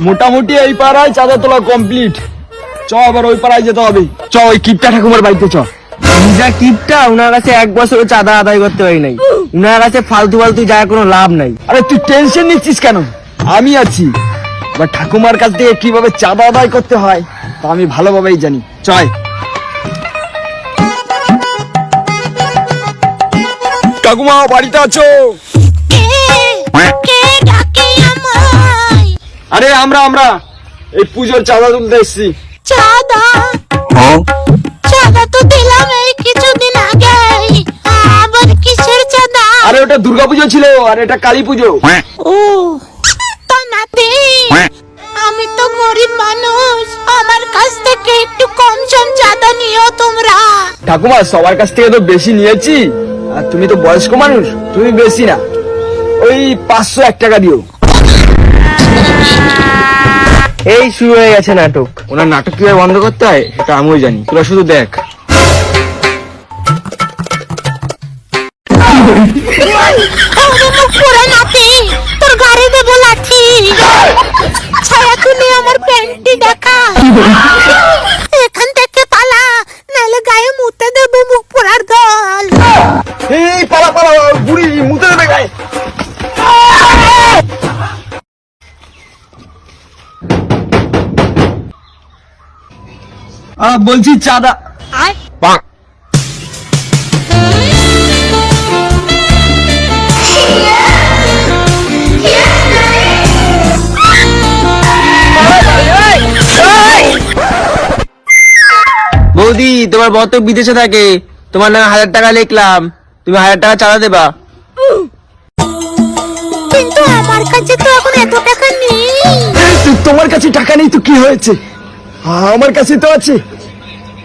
মোটামুটি এই পাড়ায় চাঁদা তোলা কমপ্লিট। চ আবার ওই পাড়ায় যেতে হবে। চ ওই কিপটা ঠাকুমার বাড়িতে চ। যা কিপটা, উনার কাছে 1 বছরও চাঁদা আদায় করতে পারি নাই। উনার কাছে ফালতু ফালতু যায় কোনো লাভ নাই। আরে তুই টেনশন নিচ্ছিস কেন? আমি আছি। এবার ঠাকুমার কাছ থেকে কিভাবে চাঁদা আদায় করতে হয় তা আমি ভালোভাবেই জানি। চয় ঠাকুমা বাড়িতে আছো? আরে আমরা এই পুজোর চাঁদা তুলতে এসছি। চাঁদা তো দিলাম এই কিছুদিন আগে, আবার কিসের চাঁদা? আরে ওটা দুর্গাপুজো ছিল আর এটা কালী পুজো। ও তা নাতি, আমি তো গরিব মানুষ, আমার কাছ থেকে একটু কম সম চাঁদা নিও তোমরা। ঠাকুমা সবার কাছ থেকে তো বেশি নিয়েছি, আর তুমি তো বয়স্ক মানুষ, তুমি বেশি না, ওই 501 টাকা দিও। এই শুরু হয়ে গেছে নাটক। ওনার নাটক কিভাবে বন্ধ করতে হয় সেটা আমিও জানি, তোরা শুধু দেখ। নাতি তোর গাড়ি দেবো লাঠি, ছায়া তুলে আমার প্যান্টটি দেখা, এখান থেকে পালা, নাহলে গায়ে মুতে দেবো মুখ পোড়ার দল। এই পালা বুড়ি মুতে দেবে গায়ে। বলছি চাঁদা। বৌদি, তোমার বর তো বিদেশে থাকে, তোমার নামে 1000 টাকা লিখলাম, তুমি 1000 টাকা চাঁদা দেবা। কিন্তু আমার কাছে তো এখন এত টাকা নেই। তোমার কাছে টাকা নেই তো কি হয়েছে, আমার কাছে তো আছে।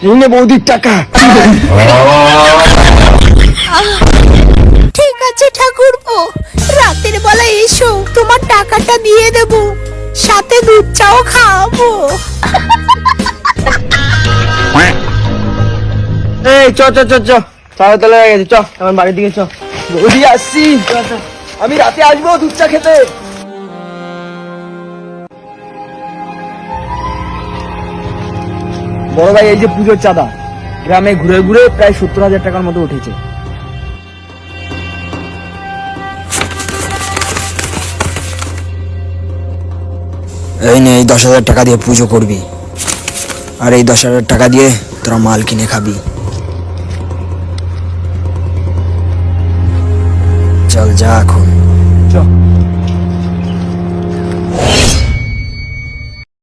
এই নে বৌদির টাকা। ঠিক আছে ঠাকুরপো, রাতের বেলা এসো, তোমার টাকাটা দিয়ে দেব, সাথে দুধ চাও খাওয়াবো। এই চ চাঁদা তোলা হয়ে গেছে, চ আমার বাড়ির দিকে চ। বৌদি আসছি, আমি রাতে আসবো দুধ চা খেতে। বড় ভাই, এই যে পুজোর চাঁদা গ্রামে ঘুরে ঘুরে প্রায় 70,000 টাকার মতো উঠেছে। এই নে, এই 10,000 টাকা দিয়ে পুজো করবি, আর এই 10,000 টাকা দিয়ে তোরা মাল কিনে খাবি। চল যা এখন।